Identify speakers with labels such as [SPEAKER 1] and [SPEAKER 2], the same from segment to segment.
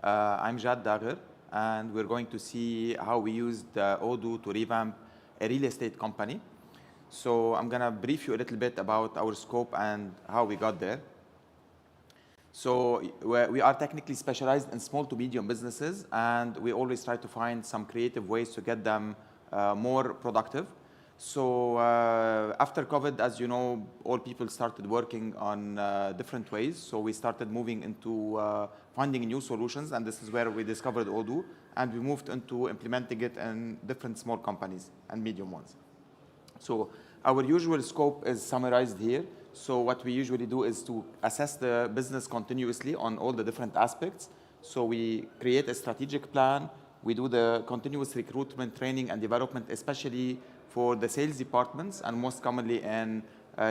[SPEAKER 1] I'm Jad Dagher, and we're going to see how we used Odoo to revamp a real estate company. So I'm going to brief you a little bit about our scope and how we got there. So we are technically specialized in small to medium businesses, and we always try to find some creative ways to get them more productive. So after COVID, as you know, all people started working on different ways. So we started moving into finding new solutions, and this is where we discovered Odoo, and we moved into implementing it in different small companies and medium ones. So our usual scope is summarized here. So what we usually do is to assess the business continuously on all the different aspects. So we create a strategic plan. We do the continuous recruitment, training, and development, especially for the sales departments and most commonly in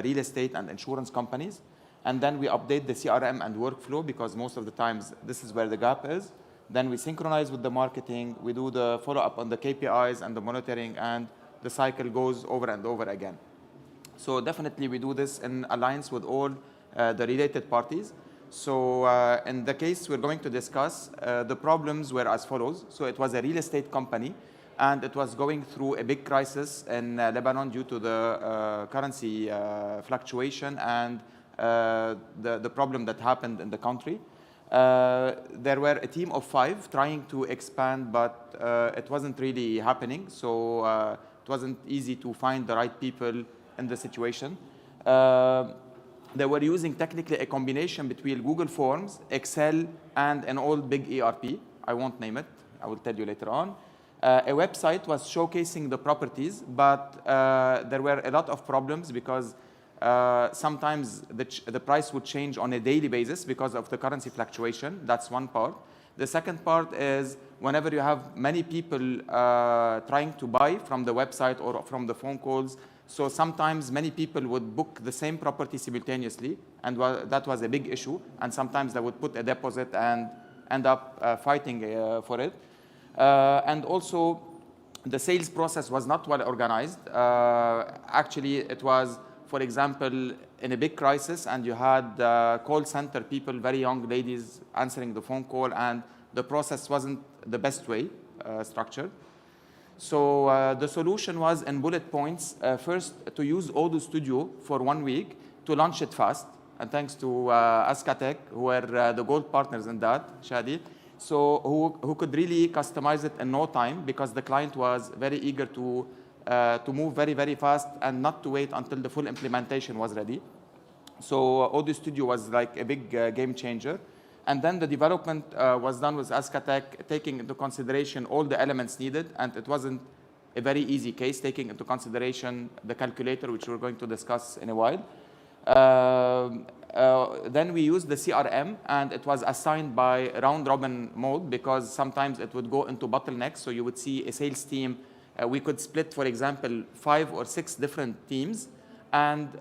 [SPEAKER 1] real estate and insurance companies. And then we update the CRM and workflow because most of the times this is where the gap is. Then we synchronize with the marketing. We do the follow-up on the KPIs and the monitoring, and the cycle goes over and over again. So definitely we do this in alliance with all the related parties. So in the case we're going to discuss, the problems were as follows. So it was a real estate company, and it was going through a big crisis in Lebanon due to the currency fluctuation and the problem that happened in the country. There were a team of 5 trying to expand, but it wasn't really happening. So it wasn't easy to find the right people in the situation. They were using technically a combination between Google Forms, Excel, and an old big ERP. I won't name it. I will tell you later on. A website was showcasing the properties, but there were a lot of problems because sometimes the price would change on a daily basis because of the currency fluctuation. That's one part. The second part is whenever you have many people trying to buy from the website or from the phone calls, so sometimes many people would book the same property simultaneously, and that was a big issue. And sometimes they would put a deposit and end up fighting for it. And also, the sales process was not well organized. Actually, it was, for example, in a big crisis, and you had call center people, very young ladies, answering the phone call, and the process wasn't the best way structured. So the solution was in bullet points. First, to use Odoo Studio for 1 week to launch it fast. And thanks to Askatech, who were the gold partners in that, Shadi. So who could really customize it in no time because the client was very eager to move very, very fast and not to wait until the full implementation was ready. So Odoo Studio was like a big game changer. And then the development was done with Askatech, taking into consideration all the elements needed. And it wasn't a very easy case, taking into consideration the calculator, which we're going to discuss in a while. Then we used the CRM, and it was assigned by round-robin mode because sometimes it would go into bottlenecks. So you would see a sales team. We could split, for example, 5 or 6 different teams. And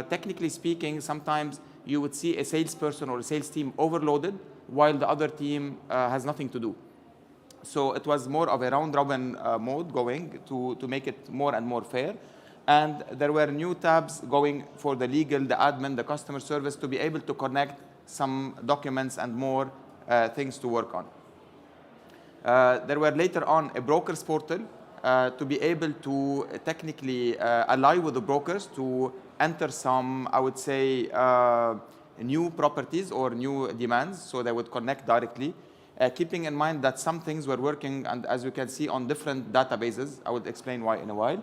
[SPEAKER 1] technically speaking, sometimes you would see a salesperson or a sales team overloaded while the other team has nothing to do. So it was more of a round-robin mode going to make it more and more fair. And there were new tabs going for the legal, the admin, the customer service to be able to connect some documents and more things to work on. There were later on a brokers portal to be able to technically ally with the brokers to enter some, I would say, new properties or new demands, so they would connect directly, keeping in mind that some things were working, and as you can see, on different databases. I will explain why in a while.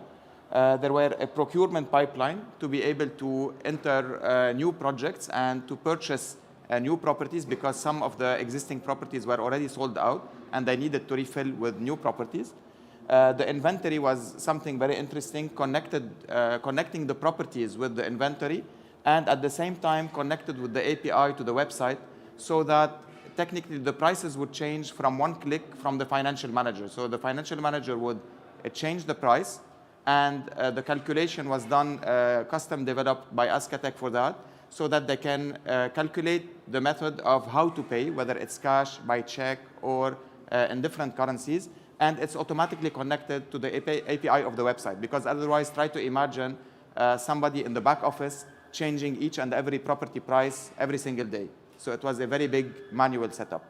[SPEAKER 1] There were a procurement pipeline to be able to enter new projects and to purchase new properties because some of the existing properties were already sold out and they needed to refill with new properties. The inventory was something very interesting, connecting the properties with the inventory and at the same time connected with the API to the website so that technically the prices would change from one click from the financial manager. So the financial manager would change the price, and the calculation was done, custom developed by Askatech for that, so that they can calculate the method of how to pay, whether it's cash, by check, or in different currencies. And it's automatically connected to the API of the website, because otherwise try to imagine somebody in the back office changing each and every property price every single day. So it was a very big manual setup.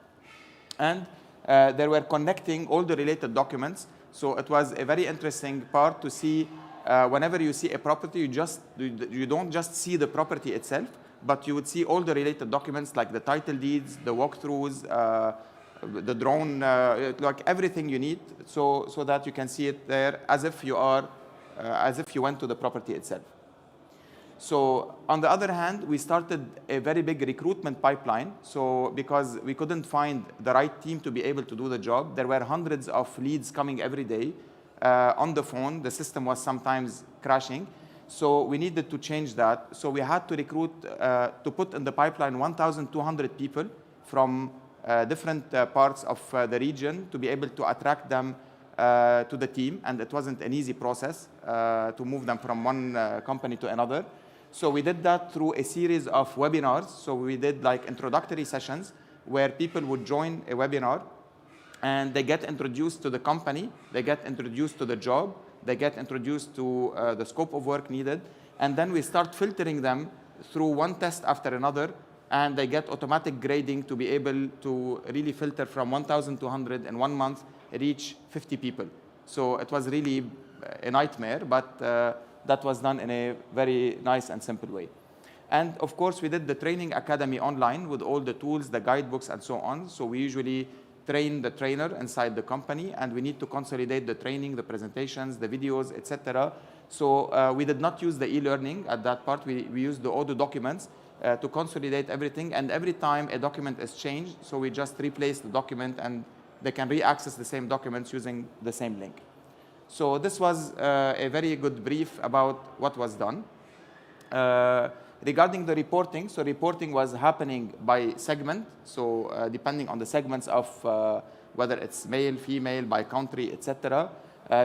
[SPEAKER 1] And they were connecting all the related documents. So it was a very interesting part to see whenever you see a property, you don't just see the property itself, but you would see all the related documents like the title deeds, the walkthroughs, the drone, like everything you need, so that you can see it there as if you went to the property itself. So on the other hand, we started a very big recruitment pipeline. So because we couldn't find the right team to be able to do the job, there were hundreds of leads coming every day on the phone. The system was sometimes crashing. So we needed to change that. So we had to recruit, to put in the pipeline 1,200 people from different parts of the region to be able to attract them to the team. And it wasn't an easy process to move them from one company to another. So we did that through a series of webinars. So we did like introductory sessions where people would join a webinar and they get introduced to the company, they get introduced to the job, they get introduced to the scope of work needed, and then we start filtering them through one test after another, and they get automatic grading to be able to really filter from 1,200 in 1 month, reach 50 people. So it was really a nightmare, but that was done in a very nice and simple way. And of course, we did the training academy online with all the tools, the guidebooks, and so on. So we usually train the trainer inside the company, and we need to consolidate the training, the presentations, the videos, etc. So we did not use the e-learning at that part. We used the Odoo documents to consolidate everything. And every time a document is changed, so we just replace the document, and they can re-access the same documents using the same link. So this was a very good brief about what was done. Regarding the reporting, so reporting was happening by segment. So depending on the segments of whether it's male, female, by country, etc.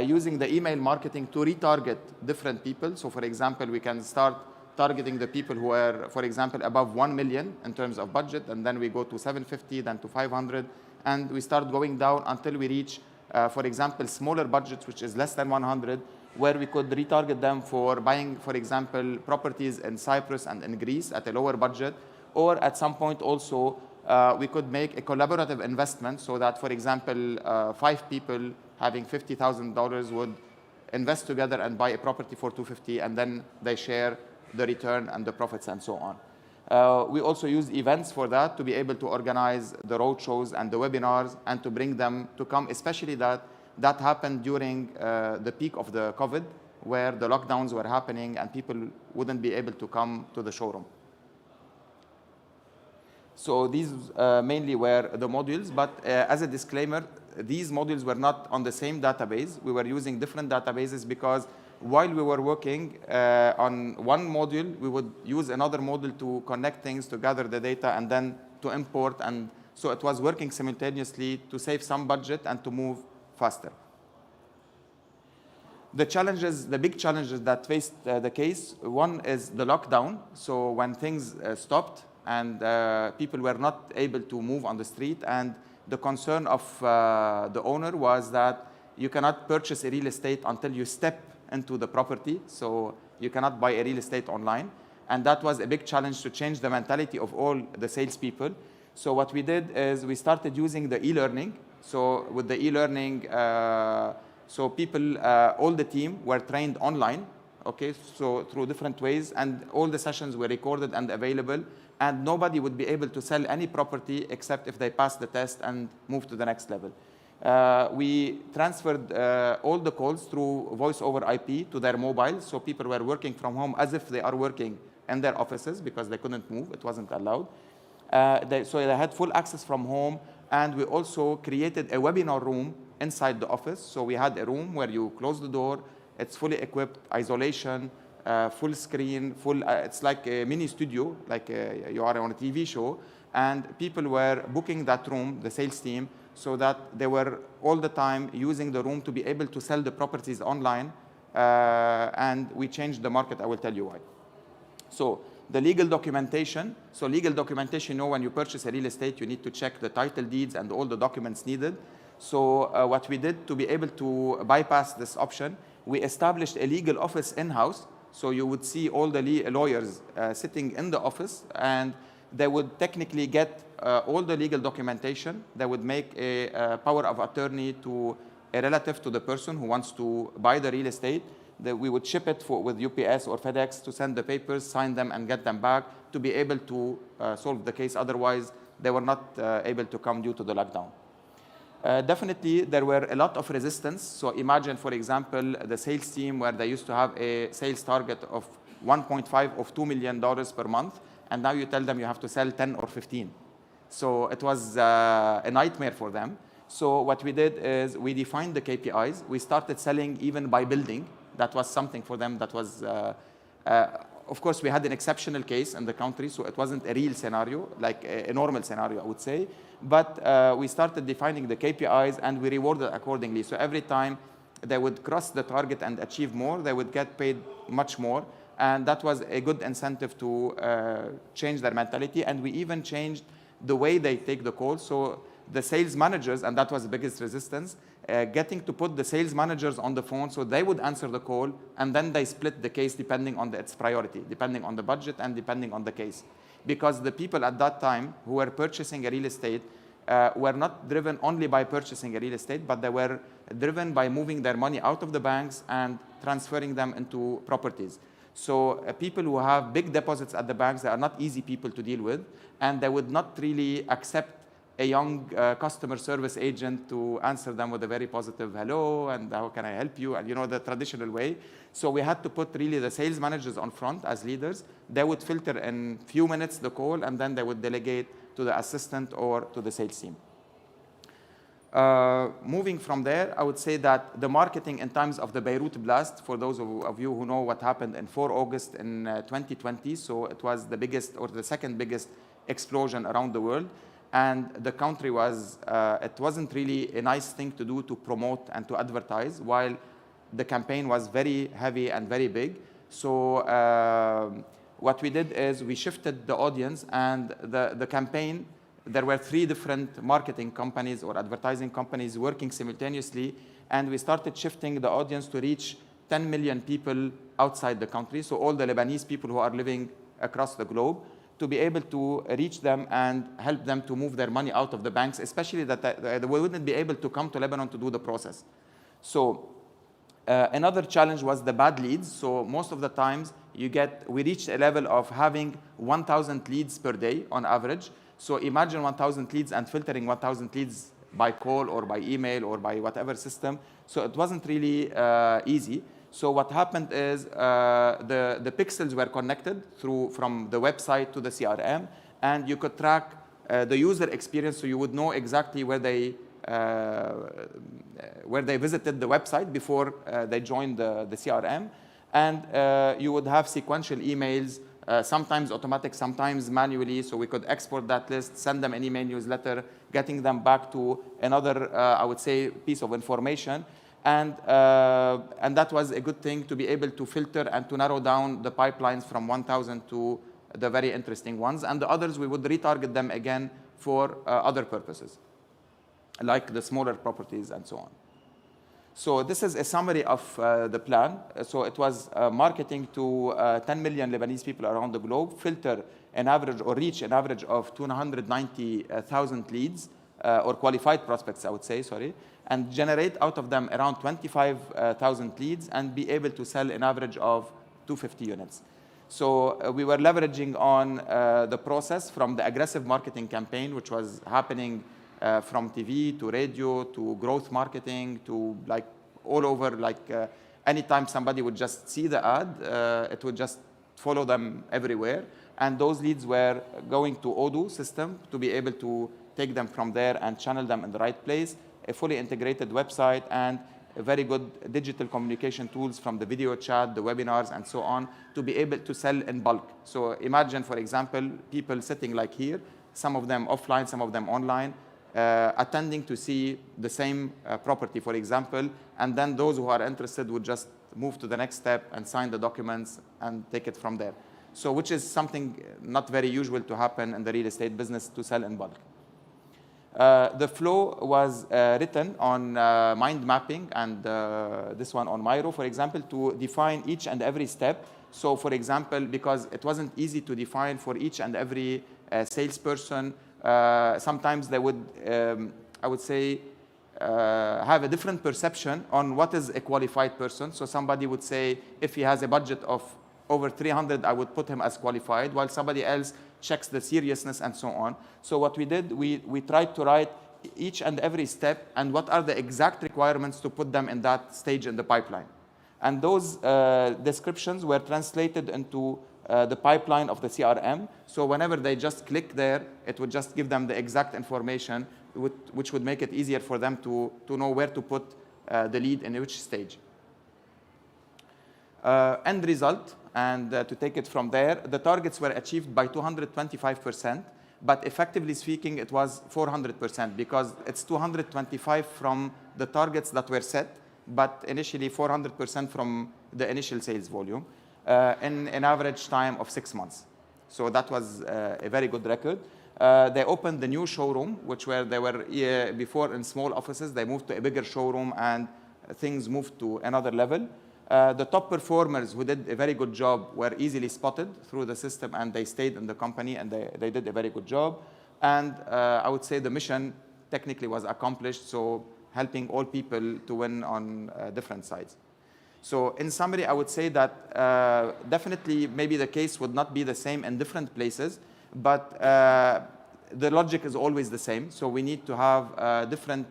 [SPEAKER 1] Using the email marketing to retarget different people. So for example, we can start targeting the people who are, for example, above 1 million in terms of budget, and then we go to 750, then to 500, and we start going down until we reach for example, smaller budgets, which is less than 100, where we could retarget them for buying, for example, properties in Cyprus and in Greece at a lower budget. Or at some point also, we could make a collaborative investment so that, for example, 5 people having $50,000 would invest together and buy a property for $250, and then they share the return and the profits and so on. We also used events for that to be able to organize the roadshows and the webinars and to bring them to come, especially that happened during the peak of the COVID, where the lockdowns were happening and people wouldn't be able to come to the showroom. So these mainly were the modules, but as a disclaimer, these modules were not on the same database. We were using different databases because while we were working on one module, we would use another module to connect things, to gather the data, and then to import. And so it was working simultaneously to save some budget and to move faster. The challenges, the big challenges that faced the case, one is the lockdown. So when things stopped and people were not able to move on the street, and the concern of the owner was that you cannot purchase a real estate until you step into the property, so you cannot buy a real estate online. And that was a big challenge to change the mentality of all the salespeople. So what we did is we started using the e-learning. So with the e-learning, so people, all the team were trained online, okay, so through different ways, and all the sessions were recorded and available, and nobody would be able to sell any property except if they passed the test and moved to the next level. We transferred all the calls through voice over IP to their mobiles, so people were working from home as if they are working in their offices because they couldn't move, it wasn't allowed. So they had full access from home, and we also created a webinar room inside the office. So we had a room where you close the door, it's fully equipped, isolation, full screen, it's like a mini studio, like you are on a TV show, and people were booking that room, the sales team, so that they were all the time using the room to be able to sell the properties online, and we changed the market. I will tell you why. So the legal documentation. So legal documentation, when you purchase a real estate, you need to check the title deeds and all the documents needed. So what we did to be able to bypass this option, we established a legal office in-house. So you would see all the lawyers sitting in the office, and they would technically get all the legal documentation. They would make a power of attorney to a relative to the person who wants to buy the real estate. We would ship it with UPS or FedEx to send the papers, sign them, and get them back to be able to solve the case. Otherwise, they were not able to come due to the lockdown. Definitely, there were a lot of resistance. So imagine, for example, the sales team where they used to have a sales target of 1.5 of $2 million per month, and now you tell them you have to sell 10 or 15. So it was a nightmare for them. So what we did is we defined the KPIs. We started selling even by building. That was something for them that was, of course, we had an exceptional case in the country, so it wasn't a real scenario, like a normal scenario, I would say. But we started defining the KPIs, and we rewarded accordingly. So every time they would cross the target and achieve more, they would get paid much more. And that was a good incentive to change their mentality. And we even changed the way they take the call. So the sales managers, and that was the biggest resistance, getting to put the sales managers on the phone so they would answer the call, and then they split the case depending on its priority, depending on the budget and depending on the case. Because the people at that time who were purchasing a real estate were not driven only by purchasing a real estate, but they were driven by moving their money out of the banks and transferring them into properties. So people who have big deposits at the banks, they are not easy people to deal with, and they would not really accept a young customer service agent to answer them with a very positive hello and how can I help you, and the traditional way. So we had to put really the sales managers on front as leaders. They would filter in few minutes the call, and then they would delegate to the assistant or to the sales team. Moving from there, I would say that the marketing in times of the Beirut blast, for those of you who know what happened in 4 August in 2020, so it was the biggest or the second biggest explosion around the world. And the country was, it wasn't really a nice thing to do to promote and to advertise, while the campaign was very heavy and very big. So what we did is we shifted the audience, and the campaign, there were 3 different marketing companies or advertising companies working simultaneously, and we started shifting the audience to reach 10 million people outside the country, so all the Lebanese people who are living across the globe, to be able to reach them and help them to move their money out of the banks, especially that they wouldn't be able to come to Lebanon to do the process. So another challenge was the bad leads. So most of the times we reached a level of having 1,000 leads per day on average. So imagine 1,000 leads and filtering 1,000 leads by call or by email or by whatever system. So it wasn't really easy. So what happened is the pixels were connected from the website to the CRM, and you could track the user experience, so you would know exactly where they visited the website before they joined the CRM, and you would have sequential emails, sometimes automatic, sometimes manually, so we could export that list, send them an email newsletter, getting them back to another, I would say, piece of information. And that was a good thing to be able to filter and to narrow down the pipelines from 1,000 to the very interesting ones. And the others, we would retarget them again for other purposes, like the smaller properties and so on. So this is a summary of the plan. So it was marketing to 10 million Lebanese people around the globe, filter an average or reach an average of 290,000 leads, or qualified prospects, I would say, sorry, and generate out of them around 25,000 leads and be able to sell an average of 250 units. So we were leveraging on the process from the aggressive marketing campaign, which was happening from TV to radio to growth marketing to like all over, like anytime somebody would just see the ad, it would just follow them everywhere. And those leads were going to Odoo system to be able to take them from there and channel them in the right place, a fully integrated website, and very good digital communication tools from the video chat, the webinars, and so on, to be able to sell in bulk. So imagine, for example, people sitting like here, some of them offline, some of them online, attending to see the same property, for example, and then those who are interested would just move to the next step and sign the documents and take it from there. So which is something not very usual to happen in the real estate business, to sell in bulk. The flow was written on mind mapping, and this one on Miro, for example, to define each and every step. So for example, because it wasn't easy to define for each and every salesperson Sometimes they would, I would say, have a different perception on what is a qualified person. So somebody would say, if he has a budget of over 300, I would put him as qualified, while somebody else checks the seriousness and so on. So what we did, we tried to write each and every step and what are the exact requirements to put them in that stage in the pipeline. And those descriptions were translated into the pipeline of the CRM. So whenever they just click there, it would just give them the exact information, which would make it easier for them to know where to put the lead in which stage. End result, and to take it from there, the targets were achieved by 225%, but effectively speaking, it was 400% because it's 225 from the targets that were set, but initially 400% from the initial sales volume in an average time of 6 months. So that was a very good record. They opened the new showroom, which they were before in small offices. They moved to a bigger showroom and things moved to another level. The top performers who did a very good job were easily spotted through the system and they stayed in the company and they did a very good job. And I would say the mission technically was accomplished, so helping all people to win on different sides. So in summary, I would say that definitely maybe the case would not be the same in different places, but the logic is always the same. So we need to have different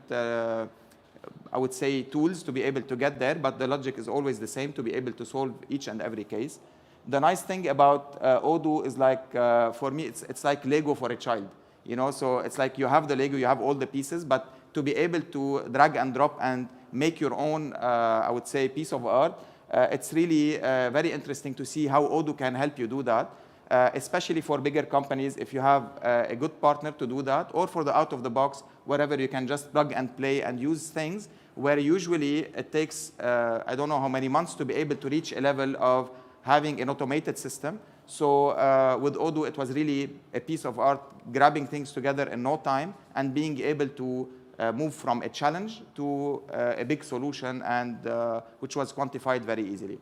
[SPEAKER 1] I would say tools to be able to get there, but the logic is always the same to be able to solve each and every case. The nice thing about Odoo is like, for me, it's like Lego for a child. You know, so it's like you have the Lego, you have all the pieces, but to be able to drag and drop and make your own, I would say, piece of art, it's really very interesting to see how Odoo can help you do that. Especially for bigger companies, if you have a good partner to do that, or for the out-of-the-box, wherever you can just plug and play and use things, where usually it takes, I don't know how many months to be able to reach a level of having an automated system. So with Odoo, it was really a piece of art, grabbing things together in no time and being able to move from a challenge to a big solution, and which was quantified very easily.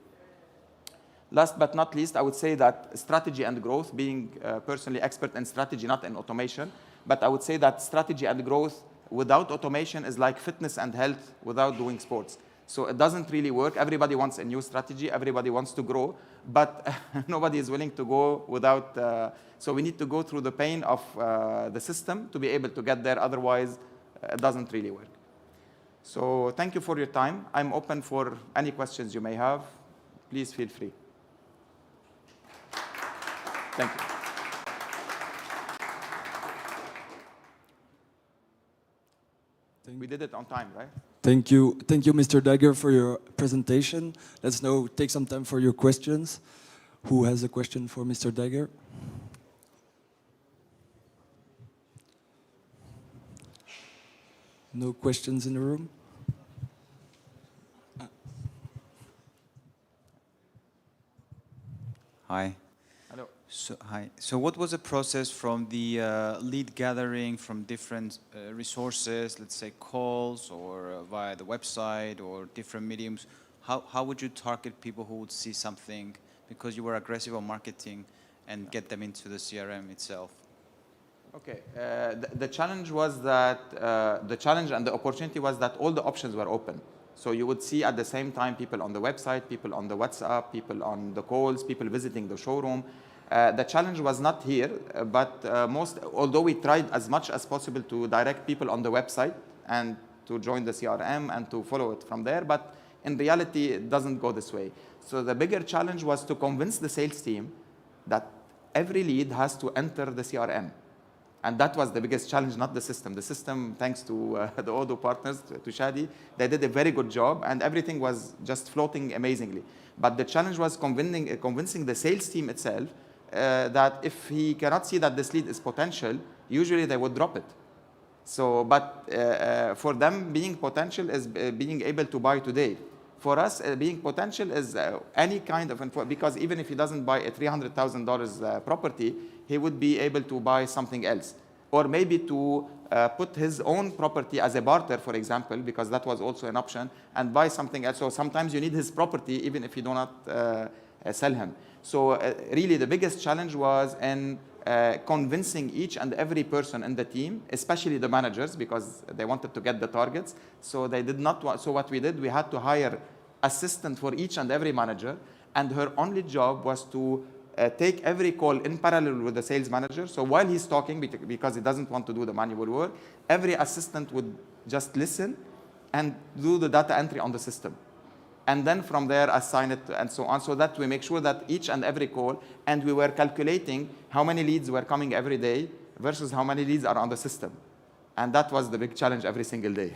[SPEAKER 1] Last but not least, I would say that strategy and growth, being personally expert in strategy, not in automation, but I would say that strategy and growth without automation is like fitness and health without doing sports. So it doesn't really work. Everybody wants a new strategy. Everybody wants to grow, but nobody is willing to go without. So we need to go through the pain of the system to be able to get there. Otherwise, it doesn't really work. So thank you for your time. I'm open for any questions you may have. Please feel free. Thank you. We did it on time, right?
[SPEAKER 2] Thank you, Mr. Dagger, for your presentation. Let's now take some time for your questions. Who has a question for Mr. Dagger? No questions in the room?
[SPEAKER 3] Hi.
[SPEAKER 1] Hello.
[SPEAKER 3] Hi. So what was the process from the lead gathering from different resources, let's say calls or via the website or different mediums? How would you target people who would see something because you were aggressive on marketing and get them into the CRM itself?
[SPEAKER 1] Okay. The challenge was that, the challenge and the opportunity was that all the options were open. So you would see at the same time people on the website, people on the WhatsApp, people on the calls, people visiting the showroom. The challenge was not here, but although we tried as much as possible to direct people on the website and to join the CRM and to follow it from there, but in reality, it doesn't go this way. So the bigger challenge was to convince the sales team that every lead has to enter the CRM. And that was the biggest challenge, not the system. The system, thanks to the Odoo partners, to Shadi, they did a very good job, and everything was just floating amazingly. But the challenge was convincing the sales team itself that if he cannot see that this lead is potential, usually they would drop it. So, but for them, being potential is being able to buy today. For us, being potential is any kind of info, because even if he doesn't buy a $300,000 property, he would be able to buy something else. Or maybe to put his own property as a barter, for example, because that was also an option, and buy something else. So sometimes you need his property even if you do not sell him. So really the biggest challenge was in convincing each and every person in the team, especially the managers, because they wanted to get the targets. So they did not want, so what we did, we had to hire assistant for each and every manager, and her only job was to take every call in parallel with the sales manager. So while he's talking, because he doesn't want to do the manual work, every assistant would just listen and do the data entry on the system. And then from there, assign it and so on, so that we make sure that each and every call, and we were calculating how many leads were coming every day versus how many leads are on the system. And that was the big challenge every single day.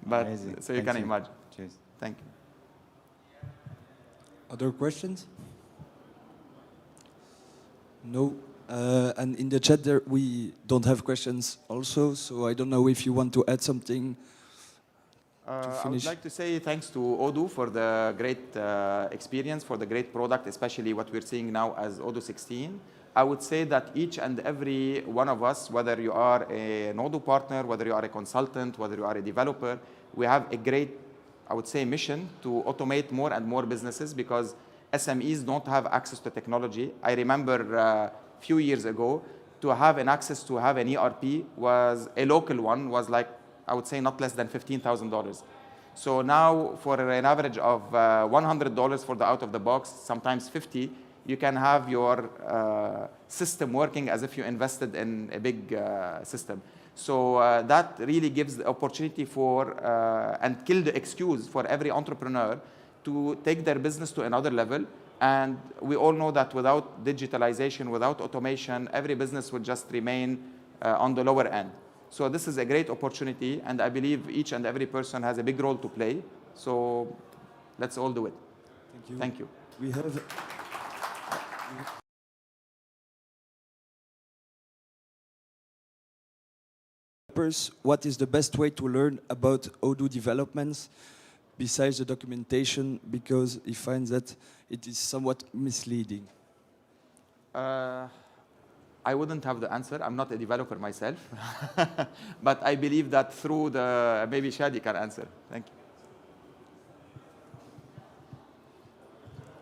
[SPEAKER 1] But
[SPEAKER 3] Amazing.
[SPEAKER 1] so you
[SPEAKER 3] Thank
[SPEAKER 1] can imagine.
[SPEAKER 3] Cheers.
[SPEAKER 1] Thank you.
[SPEAKER 2] Other questions? No. And in the chat there, we don't have questions also, so I don't know if you want to add something.
[SPEAKER 1] I would like to say thanks to Odoo for the great experience, for the great product, especially what we're seeing now as Odoo 16. I would say that each and every one of us, whether you are an Odoo partner, whether you are a consultant, whether you are a developer, we have a great, I would say, mission to automate more and more businesses, because SMEs don't have access to technology. I remember a few years ago, to have an access to have an ERP was a local one, was like, I would say not less than $15,000. So now for an average of $100 for the out of the box, sometimes 50, you can have your system working as if you invested in a big system. So that really gives the opportunity for, and kill the excuse for every entrepreneur to take their business to another level. And we all know that without digitalization, without automation, every business would just remain on the lower end. So this is a great opportunity, and I believe each and every person has a big role to play. So let's all do it.
[SPEAKER 2] Thank you.
[SPEAKER 1] Thank you.
[SPEAKER 2] We have. What is the best way to learn about Odoo developments besides the documentation, because he finds that it is somewhat misleading?
[SPEAKER 1] I wouldn't have the answer. I'm not a developer myself. But I believe that through the, maybe Shadi can answer. Thank you.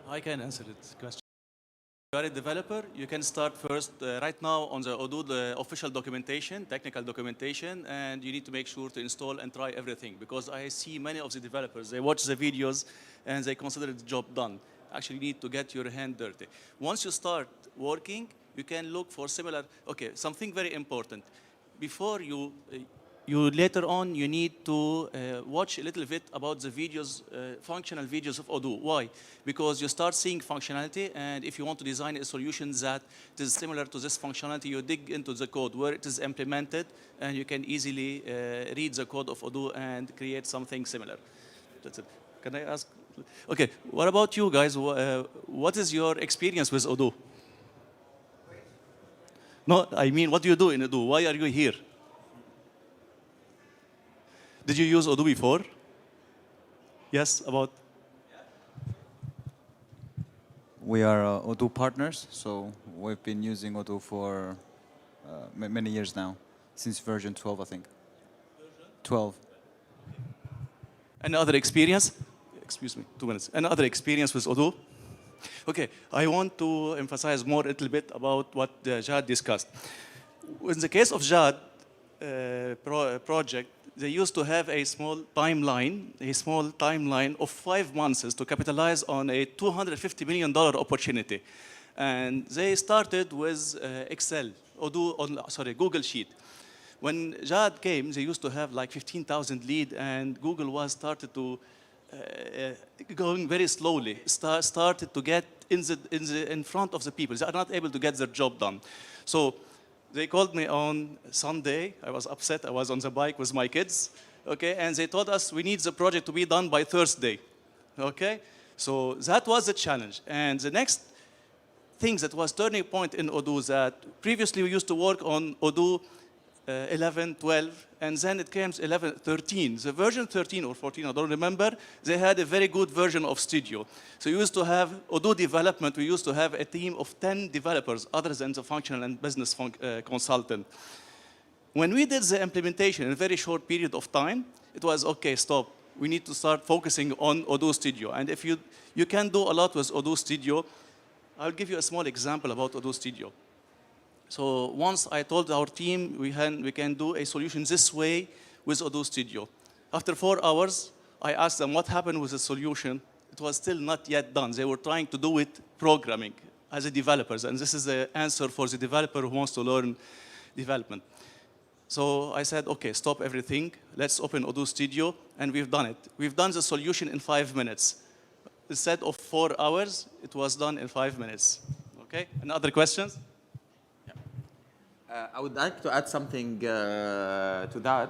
[SPEAKER 4] I can answer this question. If you are a developer, you can start first right now on the Odoo, the official documentation, technical documentation, and you need to make sure to install and try everything, because I see many of the developers, they watch the videos and they consider the job done. Actually, you need to get your hand dirty. Once you start working, you can look for similar, okay, something very important. Before you later on, you need to watch a little bit about the videos, functional videos of Odoo. Why? Because you start seeing functionality, and if you want to design a solution that is similar to this functionality, you dig into the code where it is implemented, and you can easily read the code of Odoo and create something similar. That's it. Can I ask? Okay, what about you guys? What is your experience with Odoo? No, I mean, what do you do in Odoo? Why are you here? Did you use Odoo before? Yes, about?
[SPEAKER 3] We are Odoo partners, so we've been using Odoo for many years now, since version 12, I think. 12.
[SPEAKER 4] Any other experience? Excuse me, 2 minutes. Any other experience with Odoo? Okay, I want to emphasize more a little bit about what Jad discussed. In the case of Jad project, they used to have a small timeline of 5 months to capitalize on a $250 million opportunity. And they started with Excel, Google Sheet. When Jad came, they used to have like 15,000 lead, and Google was started to going very slowly, started to get in front of the people. They are not able to get their job done. So they called me on Sunday. I was upset. I was on the bike with my kids, okay? And they told us we need the project to be done by Thursday, okay? So that was the challenge. And the next thing that was turning point in Odoo, that previously we used to work on Odoo 11, 12, and then it came 11, 13. The version 13 or 14, I don't remember, they had a very good version of Studio. So we used to have Odoo development, we used to have a team of 10 developers other than the functional and business consultant. When we did the implementation in a very short period of time, it was, okay, stop. We need to start focusing on Odoo Studio. And if you can do a lot with Odoo Studio, I'll give you a small example about Odoo Studio. So once I told our team we can do a solution this way with Odoo Studio. After 4 hours, I asked them what happened with the solution. It was still not yet done. They were trying to do it programming as a developers, and this is the answer for the developer who wants to learn development. So I said, okay, stop everything. Let's open Odoo Studio, and we've done it. We've done the solution in 5 minutes. Instead of 4 hours, it was done in 5 minutes. Okay, and other questions?
[SPEAKER 1] I would like to add something to that.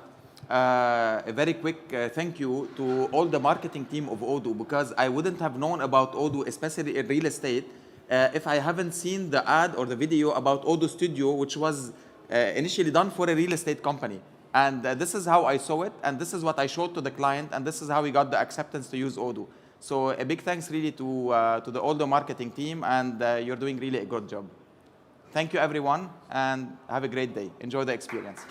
[SPEAKER 1] A very quick thank you to all the marketing team of Odoo, because I wouldn't have known about Odoo, especially in real estate, if I haven't seen the ad or the video about Odoo Studio, which was initially done for a real estate company. And this is how I saw it, and this is what I showed to the client, and this is how we got the acceptance to use Odoo. So a big thanks really to all the marketing team, and you're doing really a good job. Thank you, everyone, and have a great day. Enjoy the experience.